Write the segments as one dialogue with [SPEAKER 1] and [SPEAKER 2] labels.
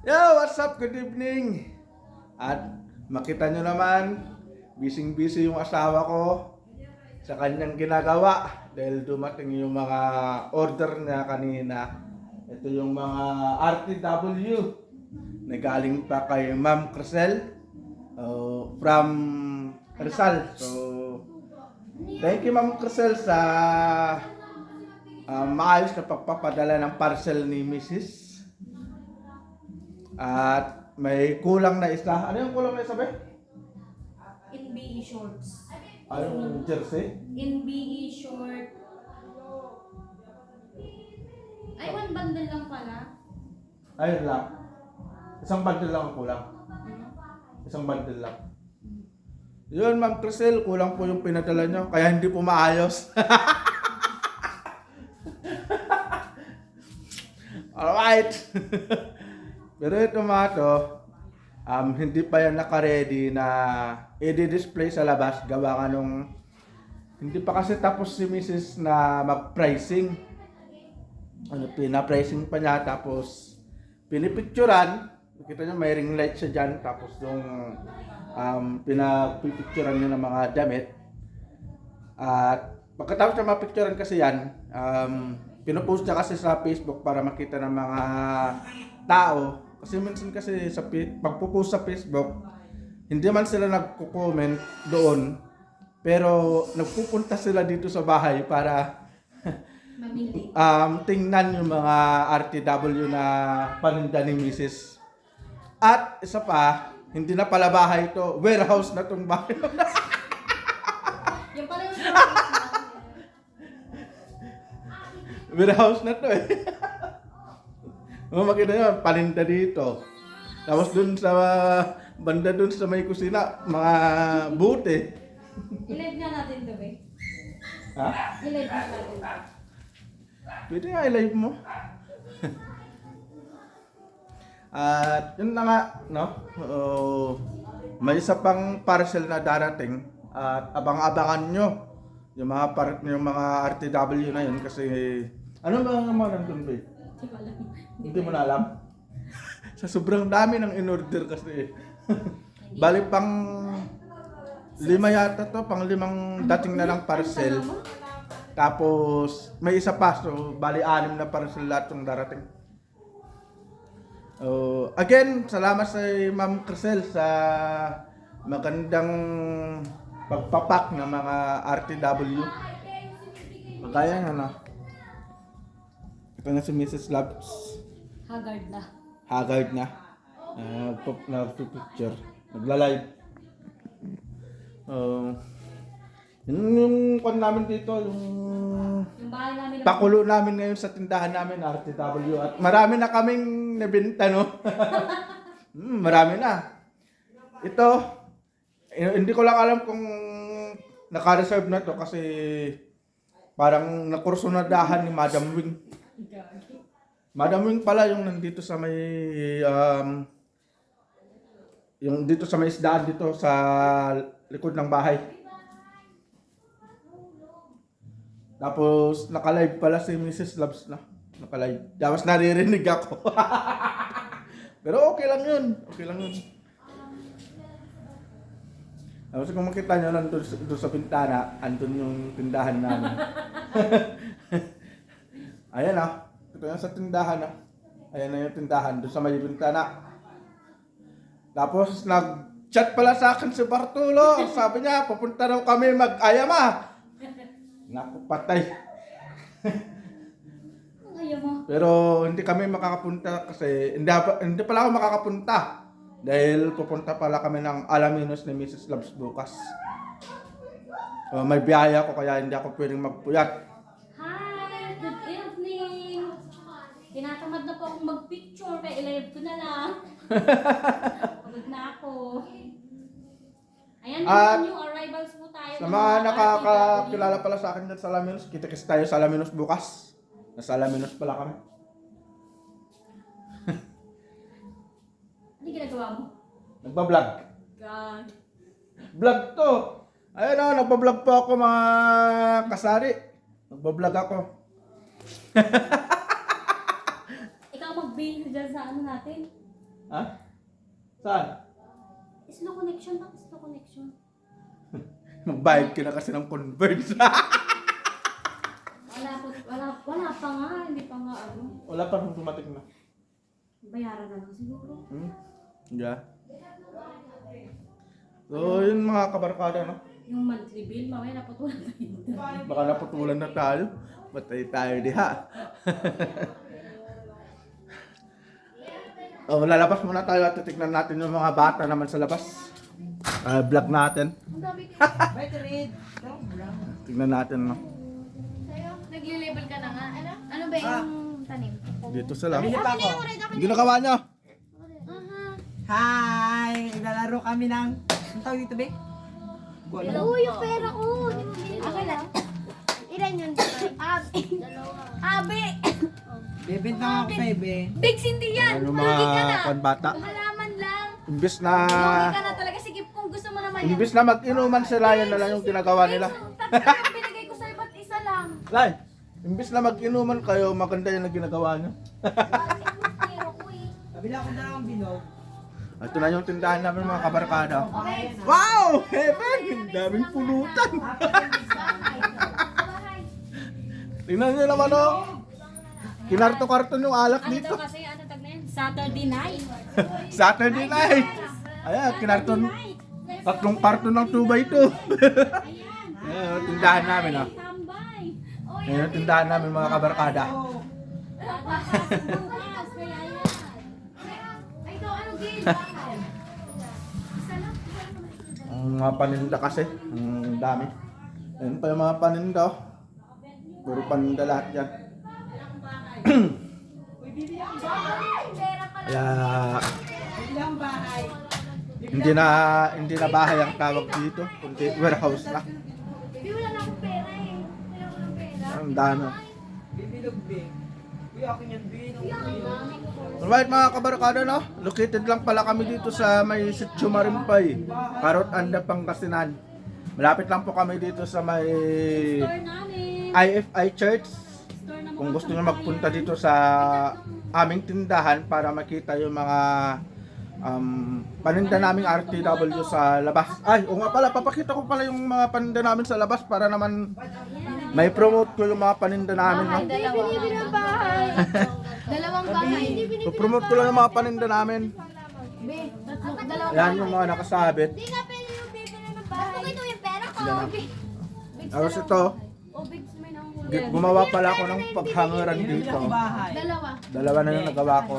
[SPEAKER 1] Yo, what's up? Good evening. At makita nyo naman, busy-busy yung asawa ko sa kanyang ginagawa dahil dumating yung mga order niya kanina. Ito yung mga RTW na galing pa kay Ma'am Crisel from Rizal. So, thank you Ma'am Crisel sa maayos na pagpapadala ng parcel ni Mrs. At may kulang na isa. Ano yung kulang na isa, be?
[SPEAKER 2] NBE shorts.
[SPEAKER 1] Ay, yung jersey?
[SPEAKER 2] NBE short. Ay, one bundle lang pala.
[SPEAKER 1] Ayun lang. Isang bundle lang ang kulang. Isang bundle lang. Yun, Ma'am Crisel, kulang po yung pinadala nyo. Kaya hindi po maayos. Alright. Pero ito mga to, hindi pa yan naka-ready na i-display sa labas. Gawa ka nung hindi pa kasi tapos si Mrs. na mag-pricing. Pina-pricing pa niya tapos pinipicturan. Kita nyo may ring light siya dyan. Tapos yung pinapipicturan niya ng mga damit. At pagkatapos na mapicturan kasi yan, pinopost niya kasi sa Facebook para makita ng mga tao. Kasi minsan kasi sa pagpo-post sa Facebook, hindi man sila nagko-comment doon, pero nagpupunta sila dito sa bahay para
[SPEAKER 2] Mamili.
[SPEAKER 1] tingnan yung mga RTW na paninda ni Mrs. At isa pa, hindi na pala bahay ito, warehouse na tong bahay.
[SPEAKER 2] Yung pala yung shorts na.
[SPEAKER 1] Warehouse na to eh. Makita nyo, paninda dito. Tapos dun sa banda dun sa may kusina, mga buti.
[SPEAKER 2] I-live nga natin to, eh.
[SPEAKER 1] Ha?
[SPEAKER 2] I-live nga natin to.
[SPEAKER 1] Pwede nga i-live mo. At yun na nga, no? May isa pang parcel na darating. At abang-abangan nyo yung mga RTW na yun kasi ano ba naman nandun ba?
[SPEAKER 2] Hindi ko alam.
[SPEAKER 1] Hindi mo na alam? Sa sobrang dami ng in-order kasi. Bali pang lima yata to, pang limang dating na ng parcel. Tapos may isa pa, so bali 6 na parcel lahat yung darating. Again, salamat sa Ma'am Crisel sa magandang pagpapak ng mga RTW. Kaya nga na. Ito na si Mrs. Labs.
[SPEAKER 2] Haggard na.
[SPEAKER 1] Haggard na. Nag-picture. Nagla-live. Yung kwan namin dito, yung
[SPEAKER 2] Yung bahay namin.
[SPEAKER 1] pakulo namin ngayon sa tindahan namin, RTW. At marami na kaming nabenta, no? Marami na. Ito, hindi ko lang alam kung naka-reserve na to kasi parang nakursunadahan ni Madam Wing. Madam Wing pala yung nandito sa may yung dito sa may isdaan dito sa likod ng bahay. Tapos naka-live pala si Mrs. Labs na. Naka-live. Tapos naririnig ako. Pero okay lang yun. Okay lang yun. Tapos kung makita nyo nandun sa pintana, andun yung tindahan namin. Ayan ah. Ito yan sa tindahan ah. Ayan na yung tindahan. Doon sa may bintana. Tapos nag-chat pala sa akin si Bartolo. Sabi niya, pupunta raw kami mag-ayama. Naku, patay.
[SPEAKER 2] Ang ayaw mo.
[SPEAKER 1] Pero hindi kami makakapunta kasi hindi pala ako makakapunta. Dahil pupunta pala kami ng Alaminos ni Mrs. Labs bukas. May biyaya ko kaya hindi ako pwedeng magpuyat.
[SPEAKER 2] Hi! Good evening! Tinatamad na po akong mag-picture kaya i-live ko na lang. Pagod na ako. Ayan,
[SPEAKER 1] At
[SPEAKER 2] new arrivals po tayo.
[SPEAKER 1] Sa
[SPEAKER 2] ng
[SPEAKER 1] mga
[SPEAKER 2] RTW.
[SPEAKER 1] nakakilala pala sa akin dyan sa Alaminos, kita-kits tayo sa Alaminos bukas. Nasa Alaminos pala kami.
[SPEAKER 2] Ano ginagawa mo?
[SPEAKER 1] Nagbablog.
[SPEAKER 2] God.
[SPEAKER 1] Vlog to. Ayun o, nagbablog po ako mga kasari. Nagbablog ako.
[SPEAKER 2] Ikaw mag-base dyan sa ano natin?
[SPEAKER 1] Ha? Saan?
[SPEAKER 2] Slow connection lang, slow connection.
[SPEAKER 1] Magbayad ka na kasi ng Converge.
[SPEAKER 2] Wala pa nga, hindi pa nga ano.
[SPEAKER 1] Wala pa nung dumating na.
[SPEAKER 2] Bayaran na lang siguro.
[SPEAKER 1] Yeah. So, yun mga kabarkada, no?
[SPEAKER 2] Yung monthly bill, mamaya naputulan na yun.
[SPEAKER 1] Baka naputulan na tayo. Matay tayo diha. Oh, lalabas muna tayo at titignan natin yung mga bata naman sa labas. Vlog natin. Tignan natin, no?
[SPEAKER 3] Nagli-label ka na nga. Ano ba yung tanim?
[SPEAKER 1] Dito sila.
[SPEAKER 4] Bili pa ako.
[SPEAKER 1] Ginagawa nyo?
[SPEAKER 4] Hi! Naglalaro kami ng... Ang tawag dito, be?
[SPEAKER 3] Oo, yung pera ko. Okay lang. Ilan yun? Abi!
[SPEAKER 4] Bebenta nga ako sa'yo, be.
[SPEAKER 3] Bigs, hindi yan!
[SPEAKER 1] Ano yung
[SPEAKER 3] Lugi ka na!
[SPEAKER 1] mga panbata?
[SPEAKER 3] Halaman lang!
[SPEAKER 1] Imbis na...
[SPEAKER 3] Lugi ka na talaga. Sige, kung gusto mo naman yan.
[SPEAKER 1] Imbis na mag-inuman sila, yan na lang yung ginagawa nila.
[SPEAKER 3] Tatlo yung binigay ko sa'yo, ba't isa lang?
[SPEAKER 1] Lai, imbis na mag-inuman kayo, maganda yan ang ginagawa nyo.
[SPEAKER 3] Pero ko eh.
[SPEAKER 4] Kabila ko na lang ang binog.
[SPEAKER 1] Ito na yung tindahan namin mga kabarkada. Wow! Heaven! Ang daming pulutan! Tingnan nyo naman oh! Kinarto-karton yung alak
[SPEAKER 2] Ano
[SPEAKER 1] dito.
[SPEAKER 2] daw kasi, ano tag na yun? Saturday night.
[SPEAKER 1] Saturday night! Ayan, kinarton. Tatlong karton ng 2x2.
[SPEAKER 2] Ayan.
[SPEAKER 1] Ayan, yung tindahan namin oh.
[SPEAKER 2] Tambay.
[SPEAKER 1] Ayan yung tindahan namin mga kabarkada.
[SPEAKER 2] Bukas, kaya yan.
[SPEAKER 3] Ay, ito, ano game? Isa lang.
[SPEAKER 1] Ang mga paninda kasi, ang dami. Ayan pa yung mga paninda oh. Puro paninda lahat yan. Kaya
[SPEAKER 4] Ilang bahay.
[SPEAKER 1] hindi na bahay ang tawag dito, kundi warehouse na.
[SPEAKER 3] Di, wala na akong pera eh. Wala akong pera.
[SPEAKER 1] Ang dami.
[SPEAKER 4] Bibilog, be. Uy, akin yan, be.
[SPEAKER 1] Alright mga kabarkada no, located lang pala kami dito sa may Sitio Marimpay, Carrot Anda, Pangasinan. Malapit lang po kami dito sa may
[SPEAKER 2] Store namin.
[SPEAKER 1] IFI Church.
[SPEAKER 2] Store na
[SPEAKER 1] Kung gusto nyo magpunta dito sa aming tindahan para makita yung mga paninda naming RTW sa labas. Ay, o nga pala, papakita ko pala yung mga paninda namin sa labas para naman may promote ko yung mga paninda namin. No?
[SPEAKER 3] Binibili ng bahay. Dalawang bahay.
[SPEAKER 1] Promote ko lang yung mga paninda namin.
[SPEAKER 3] Dalawang
[SPEAKER 1] Yan yung mga nakasabit.
[SPEAKER 3] Di nga pwede yung bibili ng bahay. Ito yung pera ko.
[SPEAKER 1] Yan na. Tapos ito,
[SPEAKER 2] O, bigs, may nahulog.
[SPEAKER 1] gumawa pala ako ng paghangaran dito.
[SPEAKER 4] Ilang bahay.
[SPEAKER 3] Dalawa.
[SPEAKER 1] Dalawa na yung nagawa ko.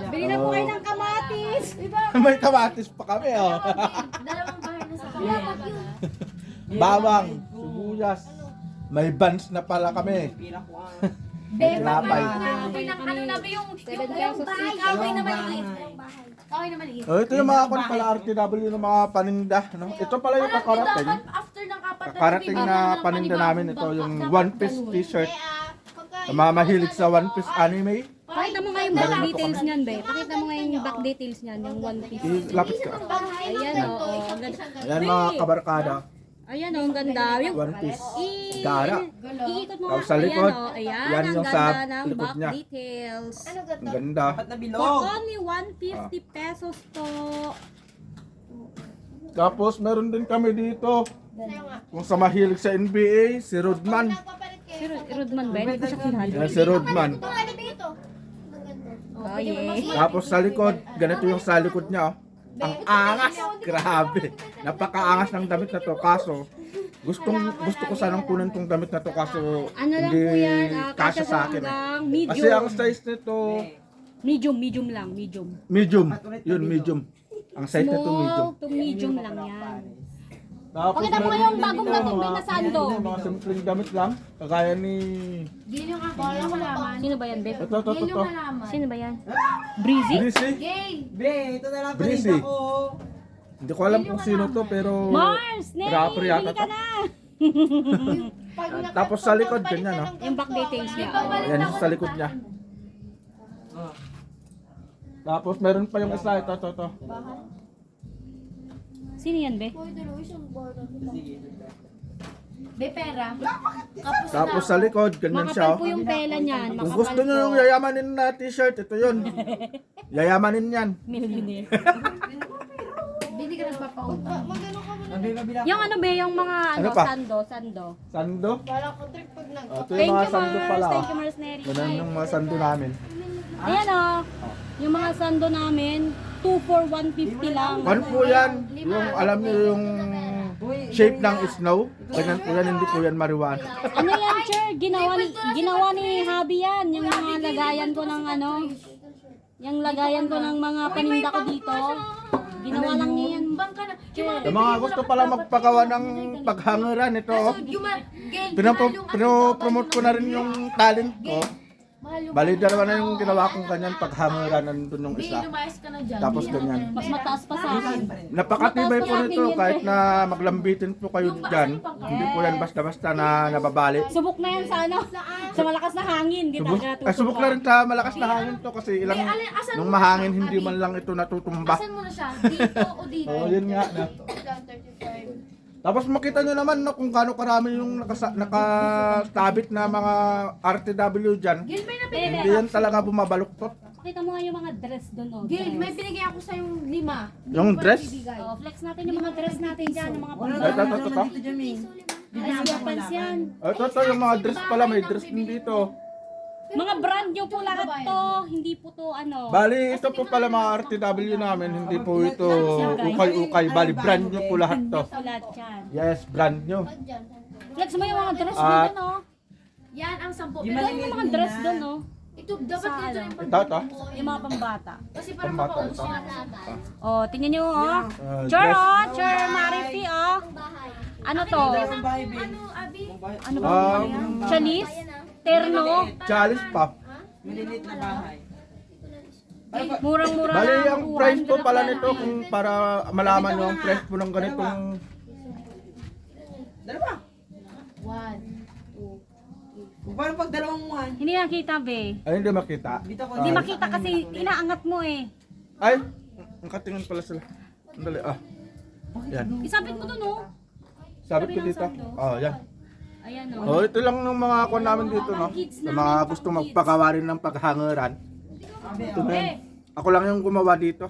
[SPEAKER 2] Bili na po kayo ng kamatis.
[SPEAKER 1] May kamatis pa kami oh.
[SPEAKER 3] Dalawang bahay na sa kanya.
[SPEAKER 1] Bawang, sibuyas. May buns na pala kami.
[SPEAKER 4] Pila ko ang...
[SPEAKER 1] May tinapay.
[SPEAKER 3] Ano na ba yung bahay? Kahoy na maliit. Kahoy na maliit.
[SPEAKER 1] Oh, ito yung mga kon pala RTW ng mga paninda. No? Ito pala yung kakarating.
[SPEAKER 3] After ng apat na
[SPEAKER 1] Kakarating na paninda namin ito. Yung One Piece t-shirt. Sa mga mahilig sa One Piece anime.
[SPEAKER 5] Pakita mo nga yung back details niyan, be. Pakita mo nga yung back details niyan, yung one piece.
[SPEAKER 1] Lapit ka.
[SPEAKER 5] Ayan, oo. Ang ganda.
[SPEAKER 1] Ayan mga kabarkada.
[SPEAKER 5] Ayan, oh, ang ganda. Yung
[SPEAKER 1] One Piece. Gara.
[SPEAKER 5] iikot mo
[SPEAKER 1] Tapos
[SPEAKER 5] nga.
[SPEAKER 1] sa likod,
[SPEAKER 5] Ayan, oh. Ayan,
[SPEAKER 1] yan
[SPEAKER 5] ang
[SPEAKER 1] yung sa
[SPEAKER 5] ganda ng
[SPEAKER 1] likod
[SPEAKER 5] back
[SPEAKER 1] niya.
[SPEAKER 5] details.
[SPEAKER 1] Ang ganda.
[SPEAKER 4] Dapat na
[SPEAKER 5] For
[SPEAKER 4] bilog.
[SPEAKER 5] only 150 pesos po.
[SPEAKER 1] Tapos meron din kami dito. Kung sa mahilig sa NBA, si Rodman.
[SPEAKER 5] Si Rodman ba? Hindi ko siya kilala.
[SPEAKER 1] Yan si Rodman.
[SPEAKER 5] Oh, yeah.
[SPEAKER 1] Tapos sa likod, ganito yung sa likod niya. Oh. Ang angas, grabe. Napakaangas ng damit na to. Kaso, gusto ko sanang kunin tong damit na to kaso
[SPEAKER 5] Ano lang
[SPEAKER 1] hindi
[SPEAKER 5] po yan,
[SPEAKER 1] kasya
[SPEAKER 5] kasya
[SPEAKER 1] sa akin.
[SPEAKER 5] hanggang
[SPEAKER 1] Kasi ang
[SPEAKER 5] medium.
[SPEAKER 1] size nito,
[SPEAKER 5] Medium lang, medium.
[SPEAKER 1] medium. Yun, medium. Ang size nito, medium.
[SPEAKER 5] Small to medium lang yan.
[SPEAKER 1] Tapos
[SPEAKER 5] Pakita mo
[SPEAKER 1] meron
[SPEAKER 5] yung
[SPEAKER 1] din
[SPEAKER 5] bagong
[SPEAKER 1] dito,
[SPEAKER 5] dating
[SPEAKER 1] mga-
[SPEAKER 5] Ben na sando.
[SPEAKER 1] Mga simpleng damit lang. Kagaya ni...
[SPEAKER 5] Sino ba yan, be?
[SPEAKER 1] Ito.
[SPEAKER 5] Sino ba yan? Breezy?
[SPEAKER 1] Breezy.
[SPEAKER 4] Be, ito na lang
[SPEAKER 1] Breezy.
[SPEAKER 4] paninda ko.
[SPEAKER 1] Hindi ko alam kung sino to pero...
[SPEAKER 5] Mars! Ney!
[SPEAKER 1] Rapper yata
[SPEAKER 5] Bili ka
[SPEAKER 1] to.
[SPEAKER 5] na!
[SPEAKER 1] Tapos sa likod, ganyan no?
[SPEAKER 5] Yung back details niya.
[SPEAKER 1] Ayan yung sa likod niya. Tapos meron pa yung isa, ito.
[SPEAKER 5] Sino yan, be?
[SPEAKER 3] May pera.
[SPEAKER 1] Tapos sa likod, ganyan
[SPEAKER 5] Makapal
[SPEAKER 1] siya.
[SPEAKER 5] po yung tela niyan.
[SPEAKER 1] Kung
[SPEAKER 5] Makapal
[SPEAKER 1] gusto nyo
[SPEAKER 5] po.
[SPEAKER 1] yung yayamanin na t-shirt, ito yun. Yayamanin yan.
[SPEAKER 5] Millionaire.
[SPEAKER 3] Hindi ka nagpapautang.
[SPEAKER 5] Yung ano ba, yung mga
[SPEAKER 1] Ano pa?
[SPEAKER 5] sando.
[SPEAKER 1] Sando.
[SPEAKER 3] Wala ko trip pag nag...
[SPEAKER 1] Oh, ito yung
[SPEAKER 5] Thank
[SPEAKER 1] mga
[SPEAKER 5] you,
[SPEAKER 1] sando
[SPEAKER 5] Mars.
[SPEAKER 1] pala.
[SPEAKER 5] Thank
[SPEAKER 1] Oh.
[SPEAKER 5] you, Mars Neri.
[SPEAKER 1] Ganun yung mga sando namin.
[SPEAKER 5] Ayan o. Yung mga sando namin, 2 for 150 lang.
[SPEAKER 1] Ano po yan? Yung alam nyo yung shape ng snow? Ganyan po yan, hindi po yan marijuana.
[SPEAKER 5] Ano yan, Cher? Ginawa ni Habi yan. Yung mga lagayan ko ng ano. Yung lagayan ko ng mga paninda ko dito. Ginawa lang niya yan.
[SPEAKER 3] Bangka na.
[SPEAKER 1] Yung mga gusto pala magpagawa ng paghangeran, ito. Oh. Pinopromote ko na rin yung talent ko. Bali, dalawa na yung ginawa kong kanyan paghangeran, nandun yung isa.
[SPEAKER 3] Lumayas ka na dyan.
[SPEAKER 1] Tapos ganyan.
[SPEAKER 5] Mas mataas pa sa akin.
[SPEAKER 1] Napakatibay po nito kahit na maglambitin po kayo dyan. Hindi po yan basta-basta na nababali.
[SPEAKER 5] Subok na yan sa ano. Sa malakas na hangin. Di
[SPEAKER 1] Subok na rin sa malakas na hangin to kasi ilang nung mahangin hindi man lang ito natutumba.
[SPEAKER 3] Asan mo na siya? Dito o dito?
[SPEAKER 1] Oh, yun nga na. Tapos makita nyo naman no, kung gaano karami yung nakastabit na mga RTW dyan.
[SPEAKER 3] Gil, may nabili.
[SPEAKER 1] Hindi yan talaga bumabaluktot.
[SPEAKER 5] Pakita mo nga yung mga dress doon. Oh,
[SPEAKER 3] Gil, may
[SPEAKER 5] dress.
[SPEAKER 3] binigay ako sa yung 5.
[SPEAKER 1] Yung dress?
[SPEAKER 5] Oh, flex natin yung mga dress natin dyan. Yung mga
[SPEAKER 4] Wala
[SPEAKER 1] Ay,
[SPEAKER 5] pang
[SPEAKER 1] ito.
[SPEAKER 4] dito, Jamie.
[SPEAKER 5] Ay, Japans yan.
[SPEAKER 1] Ito yung mga dress pala, may dress din dito.
[SPEAKER 5] Mga brand nyo po lahat to. Hindi po to ano.
[SPEAKER 1] Bali, ito po pala mga RTW namin, hindi po ito ukay-ukay. Bali, brand nyo po lahat to.
[SPEAKER 5] Lahat yan.
[SPEAKER 1] Yes, brand nyo.
[SPEAKER 5] Flex mo yung mga dress
[SPEAKER 1] At-
[SPEAKER 5] doon, oh.
[SPEAKER 3] Yan ang 10.
[SPEAKER 4] Yung
[SPEAKER 5] Ito
[SPEAKER 3] Pero
[SPEAKER 5] yung mga dress doon, oh.
[SPEAKER 3] ito, dapat
[SPEAKER 5] Sa
[SPEAKER 3] dito
[SPEAKER 5] ano?
[SPEAKER 3] yung
[SPEAKER 1] Ito.
[SPEAKER 5] Yung mga pambata.
[SPEAKER 3] Kasi para
[SPEAKER 1] Pambata
[SPEAKER 3] mapaubos
[SPEAKER 1] ito.
[SPEAKER 3] niya.
[SPEAKER 5] Oh, tingnan nyo, oh. Chur,
[SPEAKER 1] Dress.
[SPEAKER 5] oh. Chur, Marifi, oh. Ano to?
[SPEAKER 4] Ang bahay, Ben.
[SPEAKER 3] Ano, Abi?
[SPEAKER 5] Ano ba yan? Chalis? Terno?
[SPEAKER 1] Chalice pa.
[SPEAKER 4] Maliliit na bahay.
[SPEAKER 5] Murang-mura
[SPEAKER 1] Bali,
[SPEAKER 5] lang.
[SPEAKER 1] ang price po
[SPEAKER 5] 200
[SPEAKER 1] pala
[SPEAKER 5] lang.
[SPEAKER 1] nito kung para malaman nyo ang price po ng ganitong
[SPEAKER 4] Dalawa.
[SPEAKER 3] 1.
[SPEAKER 4] Kung paano pag dalawang muhan?
[SPEAKER 5] Hindi nakita, be.
[SPEAKER 1] ay hindi makita.
[SPEAKER 4] Dito ko.
[SPEAKER 5] Hindi makita kasi inaangat mo eh.
[SPEAKER 1] Ay, nakatingin pala sila. Andali, Yan.
[SPEAKER 5] Isabit mo dun, oh.
[SPEAKER 1] Sabit ko dito. Oh, yan.
[SPEAKER 5] Ayan, oh.
[SPEAKER 1] Oh, ito lang ng mga kuwan namin dito, no? Sa mga gusto magpagawa rin ng paghangeran. Ito na yan. Ako lang yung gumawa dito.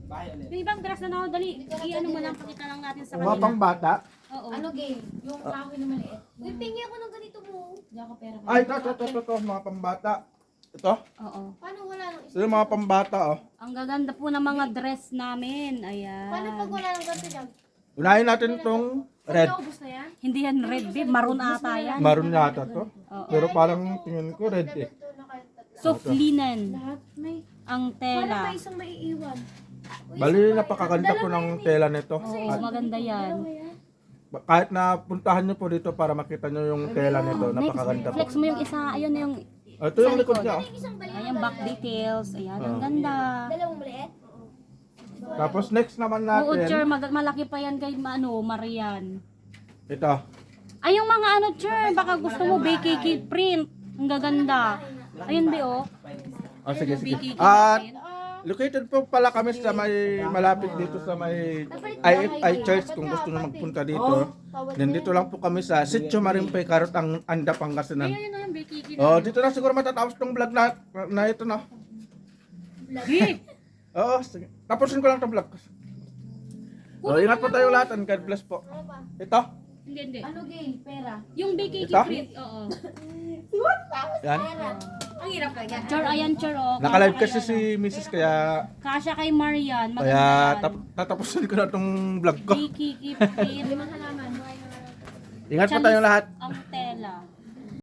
[SPEAKER 4] Bahay ulit.
[SPEAKER 5] Yung ibang dress na no, dali. I-ano mo lang, pakita lang natin sa
[SPEAKER 1] Mga
[SPEAKER 5] kanila.
[SPEAKER 1] pang bata.
[SPEAKER 5] Oo.
[SPEAKER 3] Ano, game? Yung kahoy na maliit. Uy, pingi ako ng ganito mo. Hindi ako pera.
[SPEAKER 1] Ay, ito, mga pambata. Ito.
[SPEAKER 5] Oo.
[SPEAKER 3] Paano wala nang isa?
[SPEAKER 1] Ito yung mga pambata, oh.
[SPEAKER 5] Ang gaganda po ng mga dress namin. Ayan.
[SPEAKER 3] Paano pag wala nang ganito dyan?
[SPEAKER 1] Unahin natin itong red.
[SPEAKER 3] Naubos na yan?
[SPEAKER 5] Hindi yan red, babe. Maroon ata yan.
[SPEAKER 1] Maroon yata to. Pero parang tingin ko red eh.
[SPEAKER 5] Soft linen.
[SPEAKER 3] Lahat may...
[SPEAKER 5] Ang
[SPEAKER 3] Paano
[SPEAKER 5] tela.
[SPEAKER 3] may isang maiiwan?
[SPEAKER 1] Bali, napakaganda po ng tela nito.
[SPEAKER 5] Oo, maganda yan.
[SPEAKER 1] Kahit na puntahan nyo po dito para makita nyo yung tela nito, napakaganda po.
[SPEAKER 5] Flex mo yung isa. Ayun yung...
[SPEAKER 1] Ito yung likod niya. oh.
[SPEAKER 5] Ayan, back details. Ayan, ang ganda.
[SPEAKER 3] Dalawang maliit?
[SPEAKER 1] Tapos next naman
[SPEAKER 5] Oo, Cher.
[SPEAKER 1] natin,
[SPEAKER 5] Malaki pa yan kay Marian.
[SPEAKER 1] ito.
[SPEAKER 5] Ay, yung mga ano, Cher. Baka gusto mo BKK print. Ang gaganda. Ayun, be, oh.
[SPEAKER 1] Oh, sige, sige.
[SPEAKER 5] BKK
[SPEAKER 1] At
[SPEAKER 5] print.
[SPEAKER 1] located po pala kami sa may malapit dito sa may IFI Church kung gusto nyo magpunta dito. Nandito lang po kami sa Sitio Marimpay, Karot, ang Anda, Pangasinan.
[SPEAKER 5] Ayun na yung BKK.
[SPEAKER 1] Oh, dito na siguro matatapos tong vlog na ito na. Oo, sige. Tapusin ko lang itong vlog. Oh, ingat po tayo lahat and God bless po. Ito.
[SPEAKER 5] Hindi, hindi.
[SPEAKER 3] Ano, game? Pera?
[SPEAKER 5] Yung BKK
[SPEAKER 1] Ito?
[SPEAKER 5] print, oo.
[SPEAKER 1] Yan.
[SPEAKER 3] Ang hirap kaya.
[SPEAKER 5] Char, ayan, Char, oh.
[SPEAKER 1] Naka-live kasi si Mrs. kaya
[SPEAKER 5] Kasya kay Marian. Maganda
[SPEAKER 1] kaya
[SPEAKER 5] yan.
[SPEAKER 1] tatapusin ko na itong vlog ko.
[SPEAKER 5] BKK print.
[SPEAKER 3] Halaman.
[SPEAKER 1] Ingat po tayo lahat.
[SPEAKER 5] Ang tela.